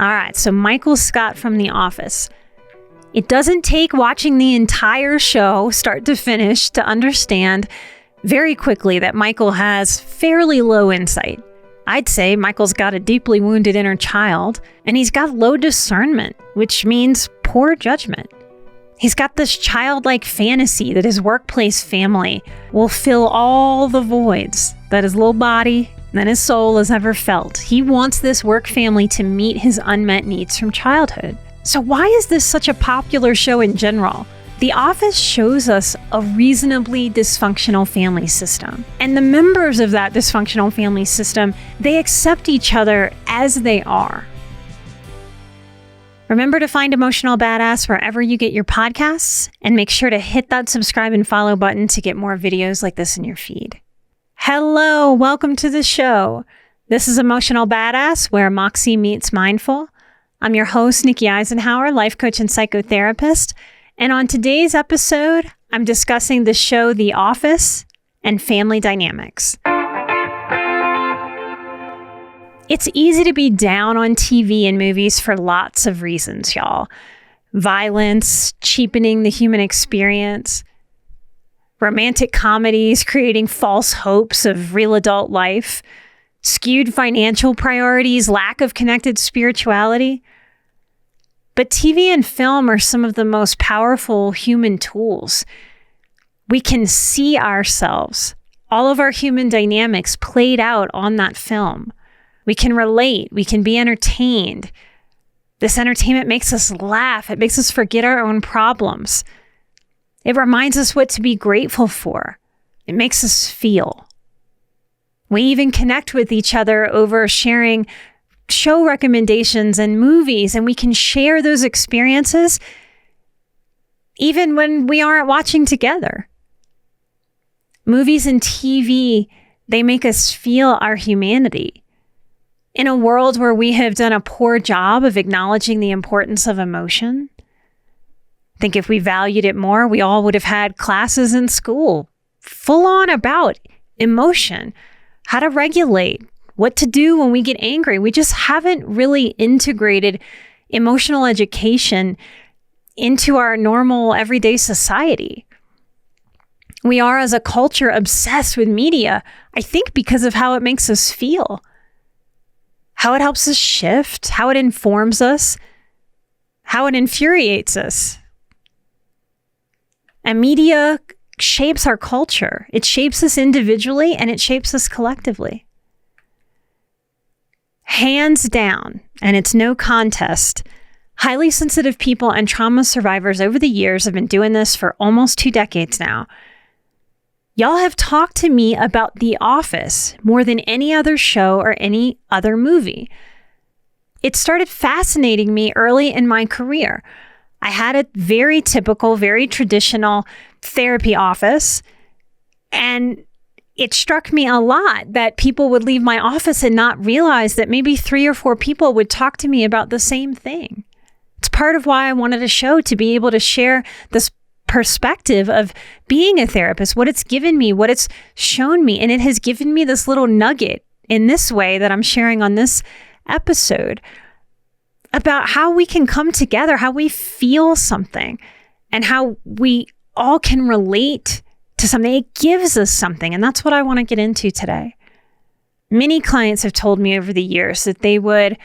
All right, so Michael Scott from The Office. It doesn't take watching the entire show, start to finish, to understand very quickly that Michael has fairly low insight. I'd say Michael's got a deeply wounded inner child, and he's got low discernment, which means poor judgment. He's got this childlike fantasy that his workplace family will fill all the voids that his little body and his soul has ever felt. He wants this work family to meet his unmet needs from childhood. So why is this such a popular show in general? The Office shows us a reasonably dysfunctional family system. And the members of that dysfunctional family system, they accept each other as they are. Remember to find Emotional Badass wherever you get your podcasts, and make sure to hit that subscribe and follow button to get more videos like this in your feed. Hello, welcome to the show. This is Emotional Badass, where Moxie meets mindful. I'm your host, Nikki Eisenhower, life coach and psychotherapist. And on today's episode, I'm discussing the show The Office and family dynamics. It's easy to be down on TV and movies for lots of reasons, y'all. Violence, cheapening the human experience, romantic comedies creating false hopes of real adult life, skewed financial priorities, lack of connected spirituality. But TV and film are some of the most powerful human tools. We can see ourselves, all of our human dynamics played out on that film. We can relate, we can be entertained. This entertainment makes us laugh, it makes us forget our own problems. It reminds us what to be grateful for. It makes us feel. We even connect with each other over sharing show recommendations and movies, and we can share those experiences even when we aren't watching together. Movies and TV, they make us feel our humanity. In a world where we have done a poor job of acknowledging the importance of emotion, I think if we valued it more, we all would have had classes in school full on about emotion, how to regulate, what to do when we get angry. We just haven't really integrated emotional education into our normal everyday society. We are, as a culture, obsessed with media, I think because of how it makes us feel, how it helps us shift, how it informs us, how it infuriates us. And media shapes our culture. It shapes us individually and it shapes us collectively. Hands down, and it's no contest, highly sensitive people and trauma survivors over the years have been doing this for almost 2 decades now. Y'all have talked to me about The Office more than any other show or any other movie. It started fascinating me early in my career. I had a very typical, very traditional therapy office, and it struck me a lot that people would leave my office and not realize that maybe 3 or 4 people would talk to me about the same thing. It's part of why I wanted a show to be able to share this perspective of being a therapist, what it's given me, what it's shown me. And it has given me this little nugget in this way that I'm sharing on this episode about how we can come together, how we feel something, and how we all can relate to something. It gives us something. And that's what I want to get into today. Many clients have told me over the years that they would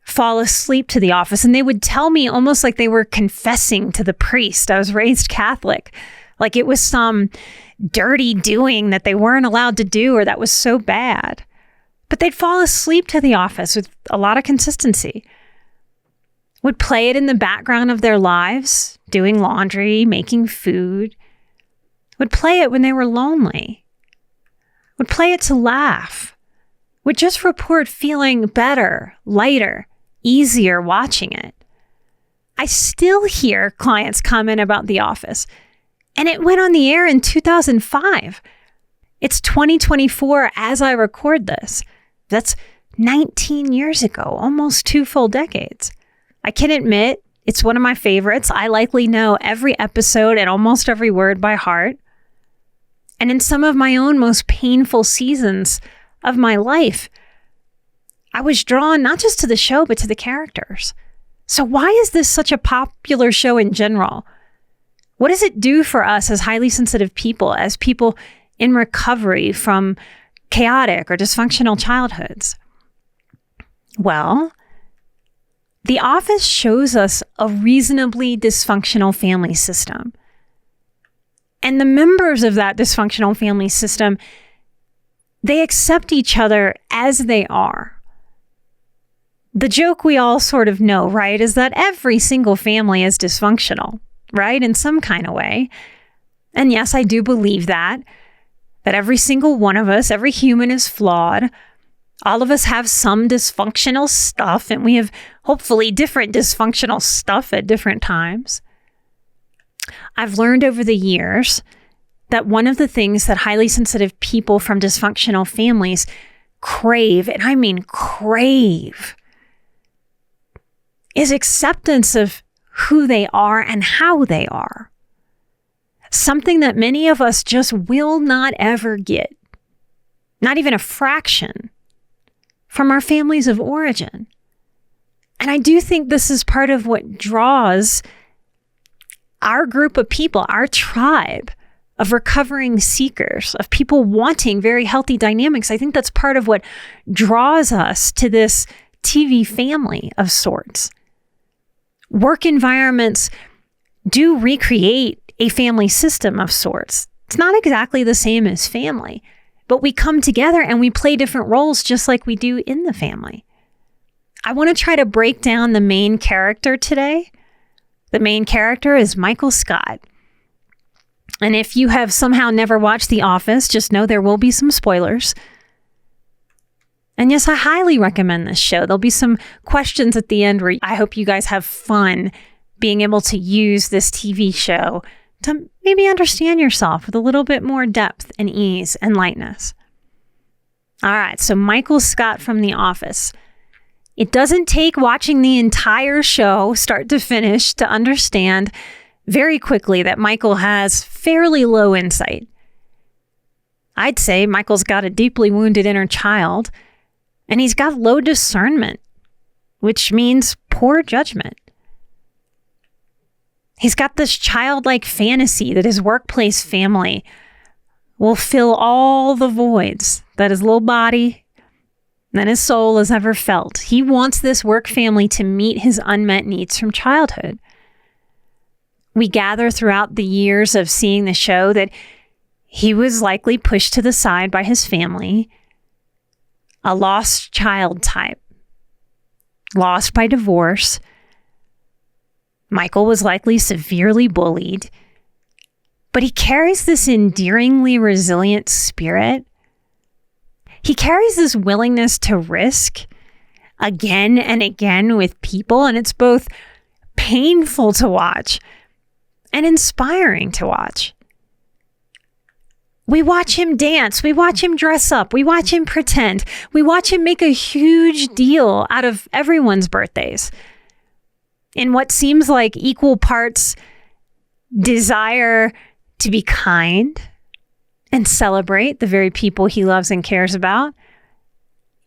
fall asleep to The Office, and they would tell me almost like they were confessing to the priest. I was raised Catholic, like it was some dirty doing that they weren't allowed to do or that was so bad. But they'd fall asleep to The Office with a lot of consistency. Would play it in the background of their lives, doing laundry, making food. Would play it when they were lonely. Would play it to laugh. Would just report feeling better, lighter, easier watching it. I still hear clients comment about The Office, and it went on the air in 2005. It's 2024 as I record this. That's 19 years ago, almost 2 full decades. I can admit it's one of my favorites. I likely know every episode and almost every word by heart. And in some of my own most painful seasons of my life, I was drawn not just to the show, but to the characters. So why is this such a popular show in general? What does it do for us as highly sensitive people, as people in recovery from chaotic or dysfunctional childhoods? Well, The Office shows us a reasonably dysfunctional family system. And the members of that dysfunctional family system, they accept each other as they are. The joke we all sort of know, right, is that every single family is dysfunctional, right, in some kind of way. And yes, I do believe that every single one of us, every human is flawed. All of us have some dysfunctional stuff, and we have hopefully different dysfunctional stuff at different times. I've learned over the years that one of the things that highly sensitive people from dysfunctional families crave, and I mean crave, is acceptance of who they are and how they are. Something that many of us just will not ever get, not even a fraction, from our families of origin. And I do think this is part of what draws our group of people, our tribe of recovering seekers, of people wanting very healthy dynamics. I think that's part of what draws us to this TV family of sorts. Work environments do recreate a family system of sorts. It's not exactly the same as family, but we come together and we play different roles just like we do in the family. I want to try to break down the main character today. The main character is Michael Scott. And if you have somehow never watched The Office, just know there will be some spoilers. And yes, I highly recommend this show. There'll be some questions at the end where I hope you guys have fun being able to use this TV show to maybe understand yourself with a little bit more depth and ease and lightness. All right, so Michael Scott from The Office. It doesn't take watching the entire show, start to finish, to understand very quickly that Michael has fairly low insight. I'd say Michael's got a deeply wounded inner child, and he's got low discernment, which means poor judgment. He's got this childlike fantasy that his workplace family will fill all the voids that his little body and his soul has ever felt. He wants this work family to meet his unmet needs from childhood. We gather throughout the years of seeing the show that he was likely pushed to the side by his family, a lost child type, lost by divorce. Michael was likely severely bullied, but he carries this endearingly resilient spirit. He carries this willingness to risk again and again with people, and it's both painful to watch and inspiring to watch. We watch him dance. We watch him dress up. We watch him pretend. We watch him make a huge deal out of everyone's birthdays in what seems like equal parts desire to be kind and celebrate the very people he loves and cares about,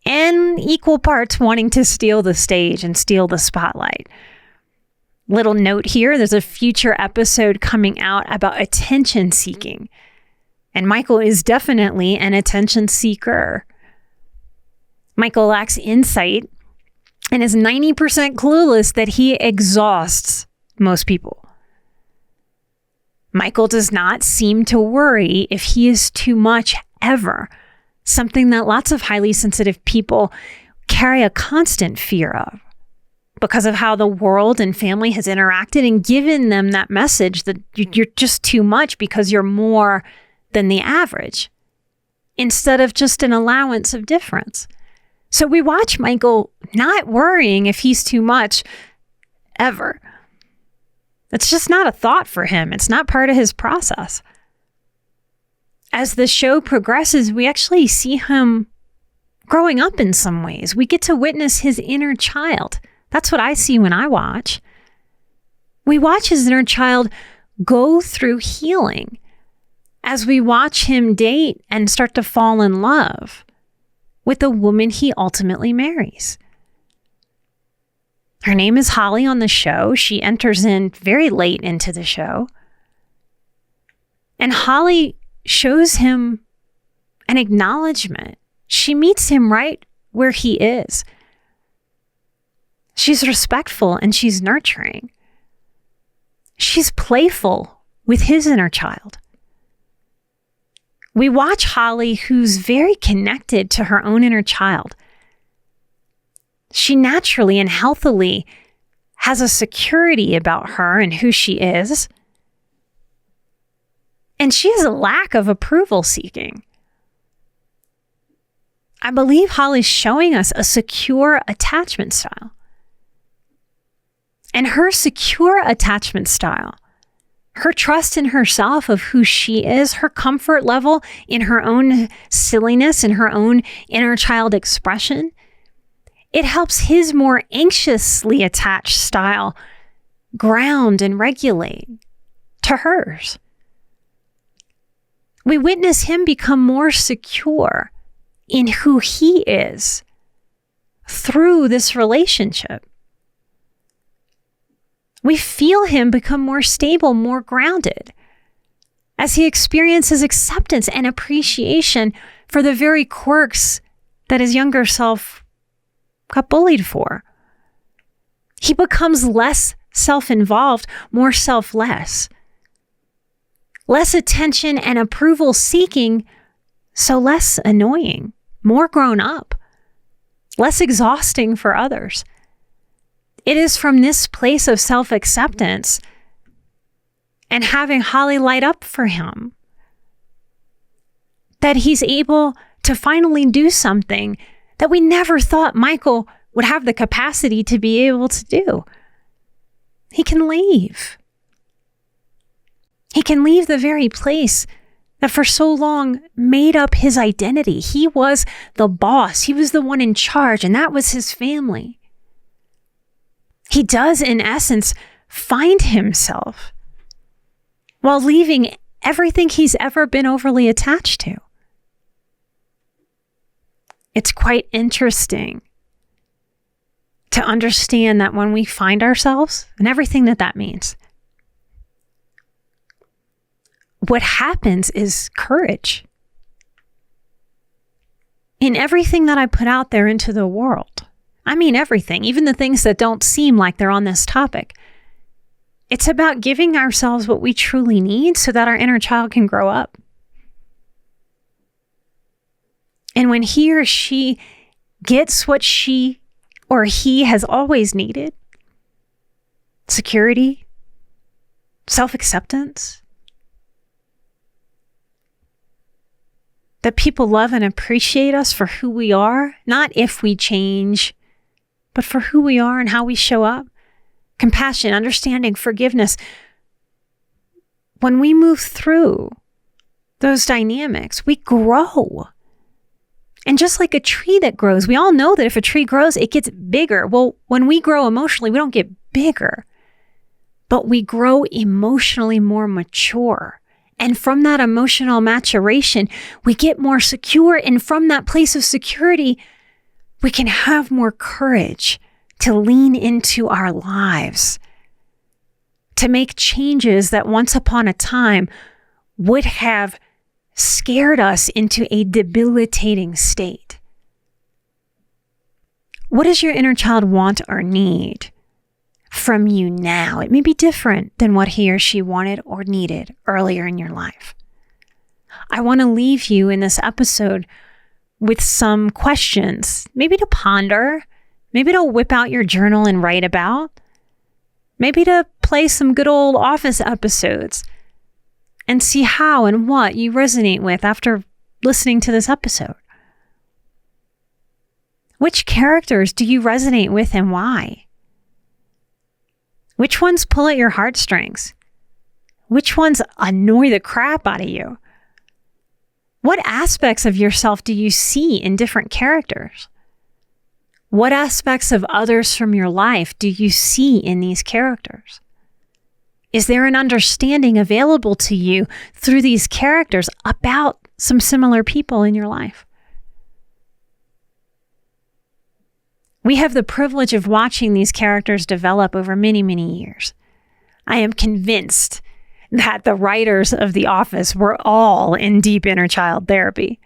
and equal parts wanting to steal the stage and steal the spotlight. Little note here, there's a future episode coming out about attention seeking. And Michael is definitely an attention seeker. Michael lacks insight and is 90% clueless that he exhausts most people. Michael does not seem to worry if he is too much ever, something that lots of highly sensitive people carry a constant fear of because of how the world and family has interacted and given them that message that you're just too much because you're more than the average, instead of just an allowance of difference. So we watch Michael not worrying if he's too much ever. It's just not a thought for him. It's not part of his process. As the show progresses, we actually see him growing up in some ways. We get to witness his inner child. That's what I see when I watch. We watch his inner child go through healing as we watch him date and start to fall in love. with the woman he ultimately marries. Her name is Holly on the show. She enters in very late into the show. And Holly shows him an acknowledgement. She meets him right where he is. She's respectful and she's nurturing. She's playful with his inner child. We watch Holly, who's very connected to her own inner child. She naturally and healthily has a security about her and who she is. And she has a lack of approval seeking. I believe Holly's showing us a secure attachment style. And her secure attachment style, her trust in herself of who she is, her comfort level in her own silliness and her own inner child expression, it helps his more anxiously attached style ground and regulate to hers. We witness him become more secure in who he is through this relationship. We feel him become more stable, more grounded, as he experiences acceptance and appreciation for the very quirks that his younger self got bullied for. He becomes less self-involved, more selfless. Less attention and approval seeking, so less annoying, more grown up, less exhausting for others. It is from this place of self-acceptance and having Holly light up for him that he's able to finally do something that we never thought Michael would have the capacity to be able to do. He can leave. He can leave the very place that for so long made up his identity. He was the boss. He was the one in charge, and that was his family. He does, in essence, find himself while leaving everything he's ever been overly attached to. It's quite interesting to understand that when we find ourselves and everything that means, what happens is courage. In everything that I put out there into the world, I mean everything, even the things that don't seem like they're on this topic, it's about giving ourselves what we truly need so that our inner child can grow up. And when he or she gets what she or he has always needed, security, self-acceptance, that people love and appreciate us for who we are, not if we change, but for who we are and how we show up, compassion, understanding, forgiveness. When we move through those dynamics, we grow. And just like a tree that grows, we all know that if a tree grows, it gets bigger. Well, when we grow emotionally, we don't get bigger, but we grow emotionally more mature. And from that emotional maturation, we get more secure. And from that place of security, we can have more courage to lean into our lives, to make changes that once upon a time would have scared us into a debilitating state. What does your inner child want or need from you now? It may be different than what he or she wanted or needed earlier in your life. I want to leave you in this episode with some questions, maybe to ponder, maybe to whip out your journal and write about, maybe to play some good old office episodes and see how and what you resonate with after listening to this episode. Which characters do you resonate with and why? Which ones pull at your heartstrings? Which ones annoy the crap out of you? What aspects of yourself do you see in different characters? What aspects of others from your life do you see in these characters? Is there an understanding available to you through these characters about some similar people in your life? We have the privilege of watching these characters develop over many, many years. I am convinced that the writers of The Office were all in deep inner child therapy.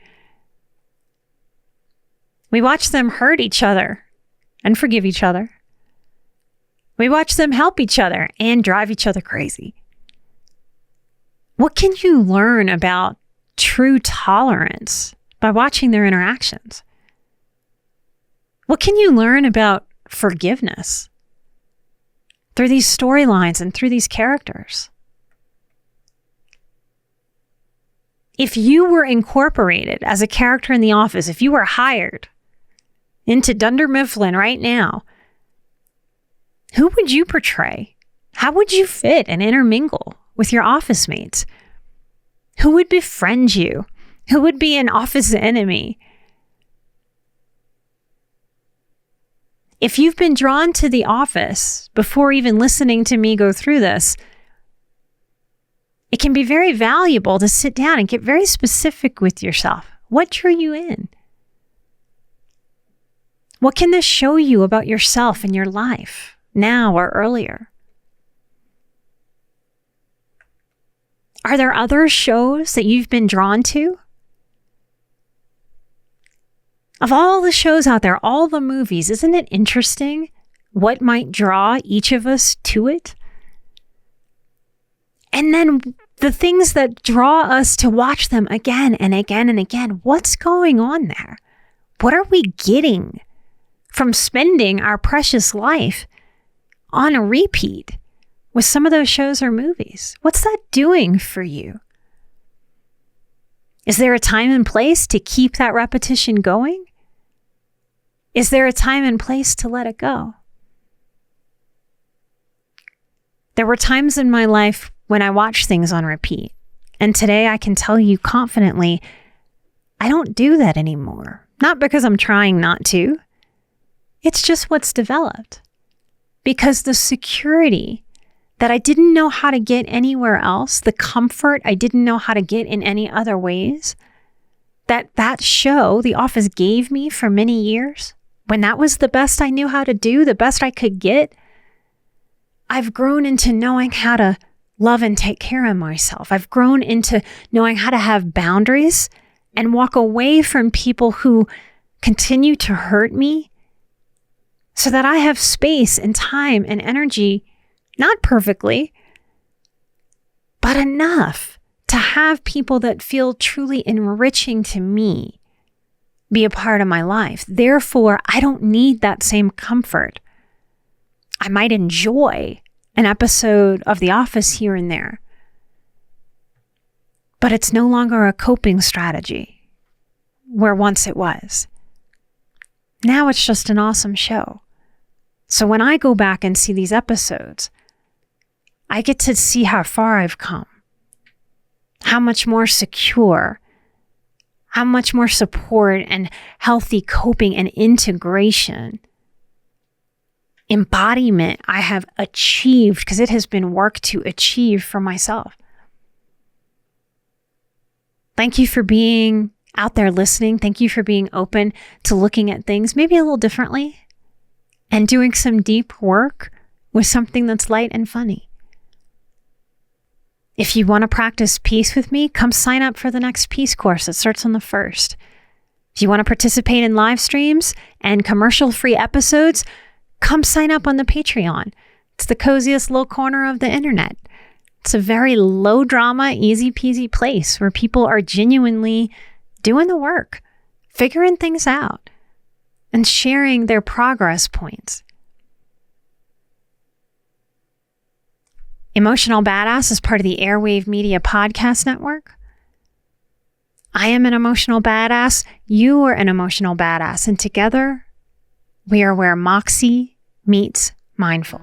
We watch them hurt each other and forgive each other. We watch them help each other and drive each other crazy. What can you learn about true tolerance by watching their interactions? What can you learn about forgiveness through these storylines and through these characters? If you were incorporated as a character in The Office, if you were hired into Dunder Mifflin right now, who would you portray? How would you fit and intermingle with your office mates? Who would befriend you? Who would be an office enemy? If you've been drawn to The Office before even listening to me go through this, it can be very valuable to sit down and get very specific with yourself. What drew you in? What can this show you about yourself and your life now or earlier? Are there other shows that you've been drawn to? Of all the shows out there, all the movies, isn't it interesting what might draw each of us to it? And then the things that draw us to watch them again and again and again, what's going on there? What are we getting from spending our precious life on a repeat with some of those shows or movies? What's that doing for you? Is there a time and place to keep that repetition going? Is there a time and place to let it go? There were times in my life when I watched things on repeat, and today I can tell you confidently, I don't do that anymore. Not because I'm trying not to. It's just what's developed. Because the security that I didn't know how to get anywhere else, the comfort I didn't know how to get in any other ways, that show, The Office, gave me for many years, when that was the best I knew how to do, the best I could get, I've grown into knowing how to love and take care of myself. I've grown into knowing how to have boundaries and walk away from people who continue to hurt me so that I have space and time and energy, not perfectly, but enough to have people that feel truly enriching to me be a part of my life. Therefore, I don't need that same comfort. I might enjoy an episode of The Office here and there, but it's no longer a coping strategy where once it was. Now it's just an awesome show. So when I go back and see these episodes, I get to see how far I've come, how much more secure, how much more support and healthy coping and integration, embodiment I have achieved, because it has been work to achieve for myself. Thank you for being out there listening. Thank you for being open to looking at things maybe a little differently and doing some deep work with something that's light and funny. If you want to practice peace with me, come sign up for the next peace course that starts on the 1st. If you want to participate in live streams and commercial-free episodes, come sign up on the Patreon. It's the coziest little corner of the internet. It's a very low drama, easy peasy place where people are genuinely doing the work, figuring things out, and sharing their progress points. Emotional Badass is part of the Airwave Media Podcast Network. I am an emotional badass. You are an emotional badass. And together, we are where Moxie meets mindful.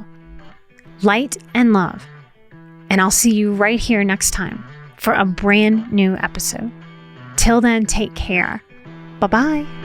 Light and love. And I'll see you right here next time for a brand new episode. Till then, take care. Bye-bye.